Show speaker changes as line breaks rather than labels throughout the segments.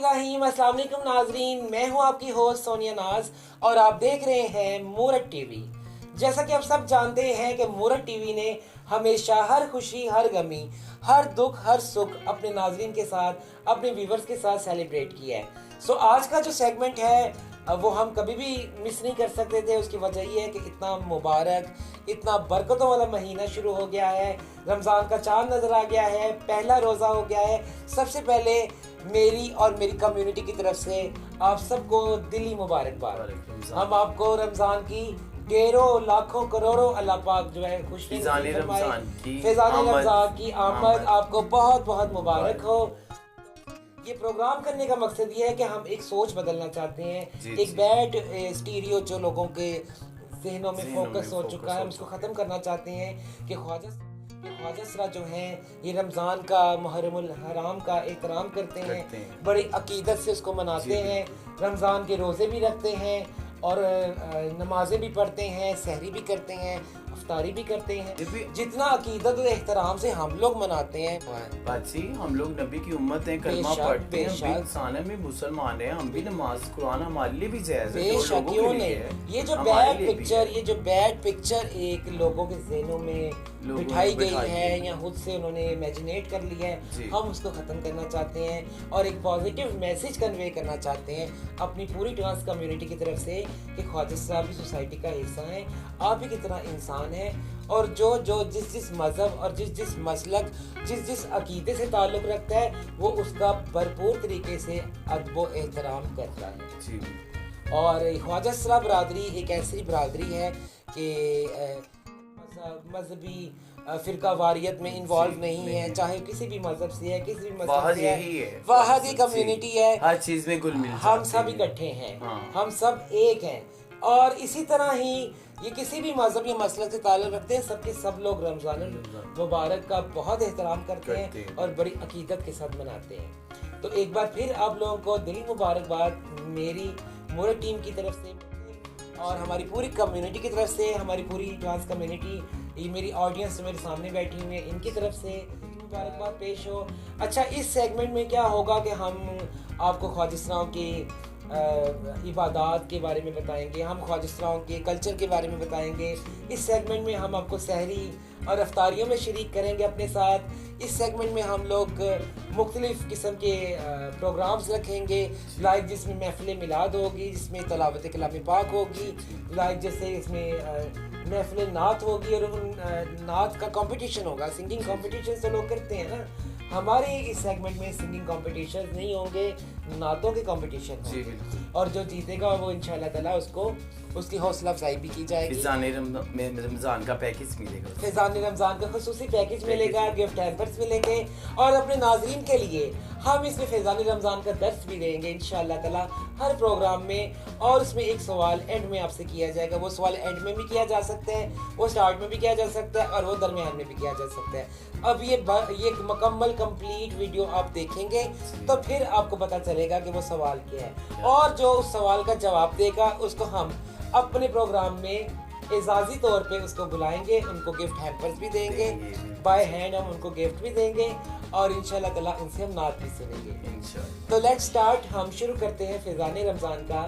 बिस्मिल्लाहिर्रहमानिर्रहीम। अस्सलाम वालेकुम नाजरीन, मैं हूं आपकी होस्ट सोनिया नाज और आप देख रहे हैं मूरत टीवी। जैसा कि आप सब जानते हैं कि मूरत टीवी ने हमेशा हर खुशी, हर गमी, हर दुख, हर सुख अपने नाजरीन के साथ, अपने व्यूवर्स के साथ सेलिब्रेट किया है। सो आज का जो सेगमेंट है वो हम कभी भी मिस नहीं कर सकते थे। उसकी वजह ये है कि इतना मुबारक, इतना बरकतों वाला महीना शुरू हो गया है, रमज़ान का चांद नज़र आ गया है, पहला रोज़ा हो गया है। सबसे पहले मेरी और मेरी कम्युनिटी की तरफ से आप सबको दिली मुबारकबाद। हम आपको रमज़ान की ढेरों लाखों करोड़ों अल्लाह पाक जो है खुश
फिजान रमज़ान
की आमद आपको बहुत बहुत मुबारक हो। ये प्रोग्राम करने का मकसद ये है कि हम एक सोच बदलना चाहते हैं। एक बैड स्टीरियो जो लोगों के जहनों में फोकस हो चुका है, हम उसको ख़त्म करना चाहते हैं कि ख्वाजा सरा जो हैं ये रमज़ान का, मुहर्रमुल हराम का एहतराम करते हैं, बड़ी अकीदत से उसको मनाते हैं, रमज़ान के रोज़े भी रखते हैं और नमाजें भी पढ़ते हैं, सहरी भी करते हैं, अफ्तारी भी करते हैं। जितना अकीदत और एहतराम से हम लोग मनाते हैं
बाजी, हम लोग नबी की उम्मत हैं, कलमा पढ़ते हैं, हम इंसान हैं, मुसलमान हैं, हम भी नमाज कुरान हमारे लिए भी जायज़ है।
बेशक, क्यों नहीं। ये जो बैड पिक्चर एक लोगों के ज़हनों में बिठाई गई है या खुद से उन्होंने इमेजिनेट कर लिया है, हम उसको ख़त्म करना चाहते हैं और एक पॉजिटिव मैसेज कन्वे करना चाहते हैं अपनी पूरी ट्रांस कम्युनिटी की तरफ से कि ख्वाजा साहब भी सोसाइटी का हिस्सा हैं, आप भी कितना इंसान है और जो जिस मज़हब और जिस मसलक, जिस अकीदे से ताल्लुक़ रखता है वो उसका भरपूर तरीके से अदब व एहतराम करता है। और ख्वाजा सरा बरादरी एक ऐसी बरादरी है कि मजहबी फिरका वारियत में इन्वॉल्व नहीं है, चाहे किसी भी मजहब से है, किसी भी मजहब से है, वाहदी कम्युनिटी है,
हर चीज में घुल मिल,
हम सब इकट्ठे हैं, हम सब एक हैं। और इसी तरह ही ये किसी भी मजहब या मसलक से ताल्लुक़ रखते हैं, सबके सब लोग रमज़ान मुबारक का बहुत एहतराम करते हैं और बड़ी अकीदत के साथ मनाते हैं। तो एक बार फिर आप लोगों को दिली मुबारकबाद मेरी मूरत टीम की तरफ से और हमारी पूरी कम्युनिटी की तरफ से, हमारी पूरी ट्रांस कम्युनिटी, ये मेरी ऑडियंस मेरे सामने बैठी हुई है, इनकी तरफ से मुबारकबाद पेश हो। अच्छा, इस सेगमेंट में क्या होगा कि हम आपको ख्वाजा सराओं की इबादत के बारे में बताएंगे, हम ख्वाजा सराओं के कल्चर के बारे में बताएंगे। इस सेगमेंट में हम आपको सहरी और अफ्तारियों में शरीक करेंगे अपने साथ। इस सेगमेंट में हम लोग मुख्तलिफ़ किस्म के प्रोग्राम्स रखेंगे, लाइक जिसमें महफिल मिलाद होगी, जिसमें तलावत कलाम पाक होगी, लाइक जैसे इसमें महफिल नात होगी और उन नात का कंपटीशन होगा। सिंगिंग कंपटीशन तो लोग करते हैं ना, हमारे इस सेगमेंट में सिंगिंग कंपटीशन नहीं होंगे, नातों के कंपटीशन होंगे और जो जीतेगा वो इंशाल्लाह ताला उसकी हौसला अफजाई भी की जाएगी।
फिजान रमज़ान का पैकेज मिलेगा,
फिजान रमज़ान का खुसूसी पैकेज मिलेगा, गिफ्ट हैम्पर्स मिलेंगे और अपने नाजरीन के लिए हम इसमें फिजान रमज़ान का दर्स भी देंगे इंशाल्लाह ताला हर प्रोग्राम में। और उसमें एक सवाल एंड में आपसे किया जाएगा, वो सवाल एंड में भी किया जा सकता है, वो स्टार्ट में भी किया जा सकता है और वो दरमियान में भी किया जा सकता है। अब ये मुकम्मल कंप्लीट वीडियो आप देखेंगे तो फिर आपको पता चलेगा कि वो सवाल क्या है और जो उस सवाल का जवाब देगा उसको हम अपने प्रोग्राम में एजाजी तौर पे उसको बुलाएंगे, उनको गिफ्ट हैम्पर्स भी देंगे, बाय हैंड हम उनको गिफ्ट भी देंगे और इंशाल्लाह ताला उनसे हम नात भी सुनेंगे। तो लेट्स स्टार्ट, हम शुरू करते हैं फिजान रमज़ान का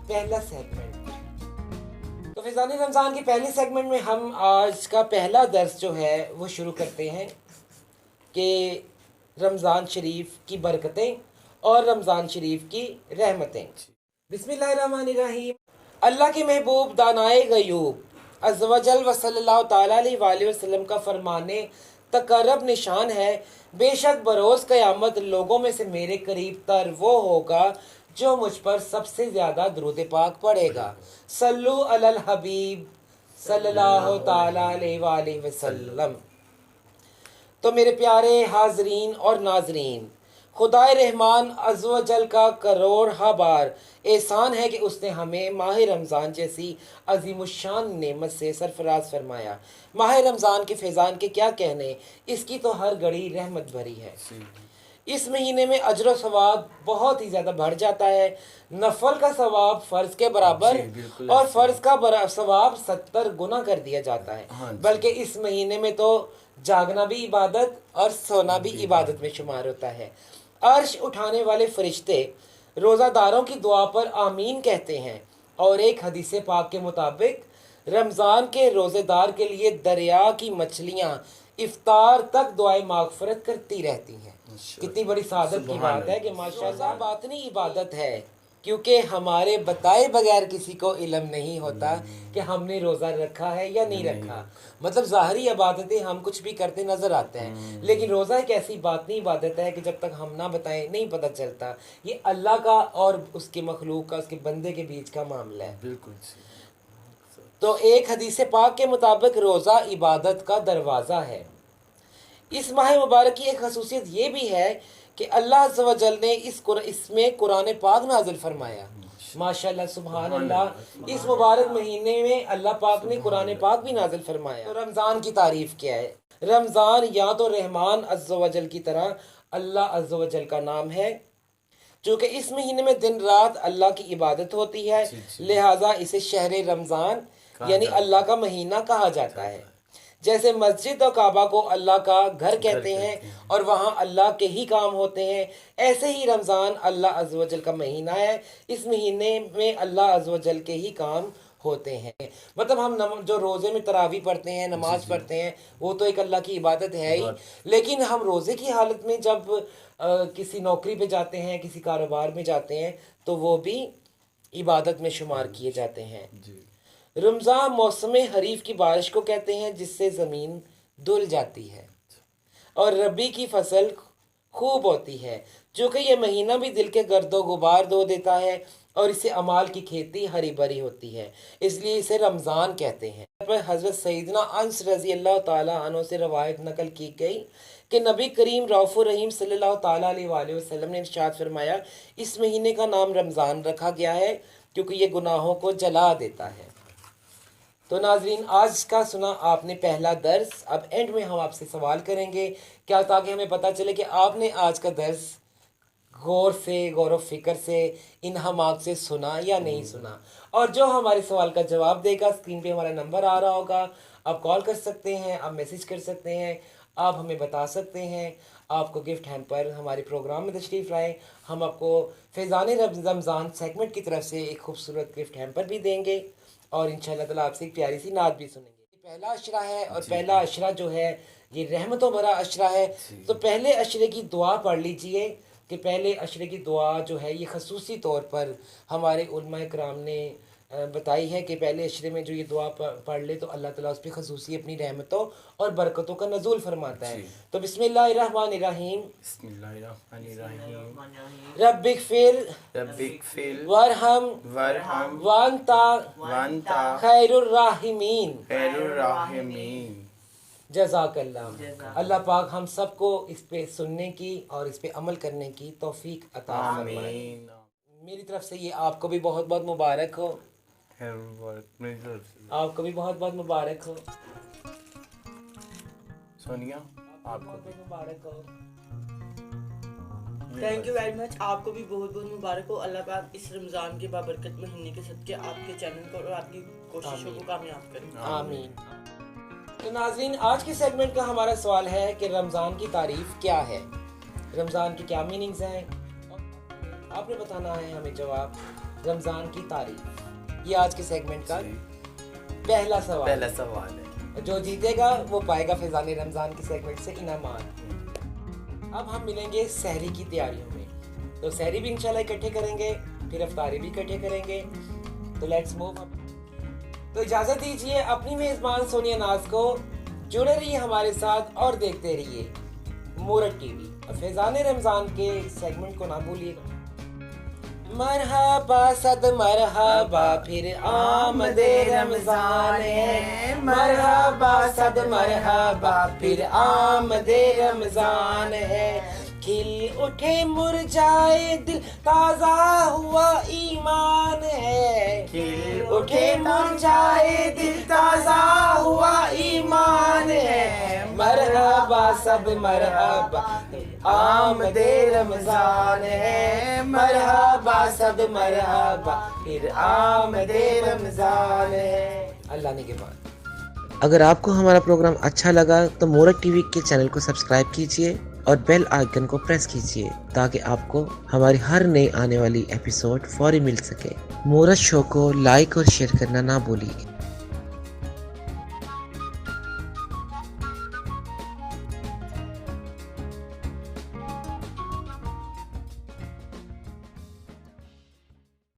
पहला सेगमेंट। तो फिजान रमज़ान के पहले सेगमेंट में हम आज का पहला दर्स जो है वो शुरू करते हैं कि रमज़ान शरीफ की बरकतें और रमज़ान शरीफ की रहमतें। बिस्मिल्लाहिर्रहमानिर्रहीम। अल्लाह के महबूब दानाए गयूब अज़्ज़वजल व सल्लल्लाहु तआला अलैहि वसल्लम का फरमाने तकर्रब निशान है, बेशक बरोज़ क़यामत लोगों में से मेरे करीब तर वो होगा जो मुझ पर सबसे ज़्यादा दुरूद पाक पढ़ेगा। सल्लु अलल हबीब सल्लल्लाहु तआला अलैहि वसल्लम। तो मेरे प्यारे हाजरीन और नाजरीन, खुदाए रहमान अज़्ज़ व जल का करोड़ बार एहसान है कि उसने हमें माह रमज़ान जैसी अज़ीमुश्शान नेमत से सरफराज फरमाया। माह रमज़ान के फैज़ान के क्या कहने, इसकी तो हर घड़ी रहमत भरी है। इस महीने में अजर व सवाब बहुत ही ज़्यादा बढ़ जाता है। नफल का सवाब फ़र्ज़ के बराबर और फ़र्ज़ का सवाब 70 गुना कर दिया जाता है। बल्कि इस महीने में तो जागना भी इबादत और सोना भी इबादत में शुमार होता है। अर्श उठाने वाले फरिश्ते रोज़ादारों की दुआ पर आमीन कहते हैं और एक हदीस पाक के मुताबिक रमज़ान के रोज़ेदार के लिए दरिया की मछलियाँ इफ्तार तक दुआए मागफरत करती रहती हैं। कितनी बड़ी सादत की बात है कि माशाअल्लाह बातनी इबादत है, क्योंकि हमारे बताए बगैर किसी को इल्म नहीं होता कि हमने रोज़ा रखा है या नहीं रखा। मतलब ज़ाहरी इबादतें हम कुछ भी करते नज़र आते हैं, लेकिन रोज़ा एक ऐसी बातनी इबादत है कि जब तक हम ना बताएं नहीं पता चलता। ये अल्लाह का और उसके मखलूक का, उसके बंदे के बीच का मामला है।
बिल्कुल।
तो एक हदीस पाक के मुताबिक रोज़ा इबादत का दरवाज़ा है। इस माह मुबारक की एक खसूसियत ये भी है कि अल्लाह अज़्ज़ व जल ने इसमें कुरान पाक नाज़िल फरमाया। माशाअल्लाह, सुभान अल्लाह। इस मुबारक महीने में अल्लाह पाक ने कुरान पाक भी नाज़िल फरमाया। तो रमज़ान की तारीफ़ क्या है? रमज़ान या तो रहमान अज़्ज़ व जल की तरह अल्लाह अज़्ज़ व जल का नाम है, चूँकि इस महीने में दिन रात अल्लाह की इबादत होती है, लिहाजा इसे शहर रमज़ान यानी अल्लाह का महीना कहा जाता है। जैसे मस्जिद और काबा को अल्लाह का घर कहते हैं और वहाँ अल्लाह के ही काम होते हैं, ऐसे ही रमज़ान अल्लाह अज़्ज़ व जल का महीना है। इस महीने में अल्लाह अज़्ज़ व जल के ही काम होते हैं। मतलब हम जो रोज़े में तरावी पढ़ते हैं, नमाज पढ़ते हैं, वो तो एक अल्लाह की इबादत है ही, लेकिन हम रोज़े की हालत में जब किसी नौकरी पे जाते हैं, किसी कारोबार में जाते हैं, तो वो भी इबादत में शुमार किए जाते हैं। रमज़ान मौसम हरीफ की बारिश को कहते हैं, जिससे ज़मीन धुल जाती है और रबी की फसल खूब होती है, जो कि ये महीना भी दिल के गर्दो गुबार धो देता है और इससे अमाल की खेती हरी भरी होती है, इसलिए इसे रमज़ान कहते हैं। हज़रत सैयदना अनस रज़ी अल्लाह ताला अन्हु से रवायत नकल की गई कि नबी करीम रऊफ़ुर रहीम सल्लल्लाहु ताला अलैहि वसल्लम ने इरशाद फरमाया, इस महीने का नाम रमज़ान रखा गया है क्योंकि ये गुनाहों को जला देता है। तो नाज़रीन, आज का सुना आपने पहला दर्स। अब एंड में हम आपसे सवाल करेंगे क्या, ताकि हमें पता चले कि आपने आज का दर्स गौर व फिक्र से, इन हमाक से सुना या नहीं सुना। और जो हमारे सवाल का जवाब देगा, स्क्रीन पे हमारा नंबर आ रहा होगा, आप कॉल कर सकते हैं, आप मैसेज कर सकते हैं, आप हमें बता सकते हैं। आपको गिफ्ट हैम्पर हमारे प्रोग्राम में तशरीफ़ लाएँ, हम आपको फैज़ान रमज़ान सेगमेंट की तरफ से एक खूबसूरत गिफ्ट हैम्पर भी देंगे और इंशाअल्लाह ताला आपसे एक प्यारी सी नात भी सुनेंगे। पहला अशरा है और पहला अशरा जो है ये रहमतों भरा अशरा है। तो पहले अशरे की दुआ पढ़ लीजिए कि पहले अशरे की दुआ जो है ये खसूसी तौर पर हमारे उलमा इकराम ने बताई है कि पहले अशरे में जो ये दुआ पढ़ ले तो अल्लाह ताला उस पर खसूसी अपनी रहमतों और बरकतों का नज़ूल फरमाता है। तो बिस्मिल्लाहिर्रहमानिर्रहीम। रब्बिगफिर वरहम वअंता खैरुर राहिमीन। जज़ाकल्लाह। अल्लाह पाक हम सबको इस पे सुनने की और इस पे अमल करने की तौफीक अता फरमाए। मेरी तरफ से ये आपको भी बहुत बहुत मुबारक हो, आपको भी बहुत बहुत मुबारक हो।
सोनिया, आपको
भी मुबारक हो।
Thank you very much. आपको भी बहुत बहुत मुबारक हो। अल्लाह पाक इस रमज़ान के बाबरकत महीने के सदके आपके चैनल को और आपकी कोशिशों को कामयाब करें।
आमीन। तो नाज़रीन, आज के सेगमेंट का हमारा सवाल है कि रमज़ान की तारीफ क्या है, रमज़ान की क्या मीनिंग्स हैं। आपने बताना है हमें जवाब, रमज़ान की तारीफ। ये आज के सेगमेंट का पहला सवाल है। जो जीतेगा वो पाएगा फैज़ान रमज़ान के सेगमेंट से इनामात। अब हम मिलेंगे सहरी की तैयारियों में, तो सहरी भी इंशाल्लाह इकट्ठे करेंगे, फिर अफ्तारी भी इकट्ठे करेंगे। तो लेट्स मूव अप। तो इजाज़त दीजिए अपनी मेज़बान सोनिया नाज को। जुड़े रहिए हमारे साथ और देखते रहिए मूरत टीवी। फैज़ान रमज़ान के सेगमेंट को ना भूलिएगा। मरहबा सद मरहबा फिर आमदे रमज़ान है, मरहबा सद मरहबा फिर आमदे रमज़ान है। खिल उठे मुरझाए दिल ताज़ा हुआ ईमान है, खिल उठे मुरझाए दिल ताज़ा हुआ ईमान है। मरहबा सब मरहबा आमदे रमज़ान है, मरहबा सब मरहबा फिर आमदे रमज़ान है। अल्लाह ने के बाद। अगर आपको हमारा प्रोग्राम अच्छा लगा तो मूरत टीवी के चैनल को सब्सक्राइब कीजिए
اور بیل آئیکن کو پریس کیجیے تاکہ آپ کو ہماری ہر نئی آنے والی ایپیسوڈ فوری مل سکے۔ مورت شو کو لائک اور شیئر کرنا نہ بھولیے۔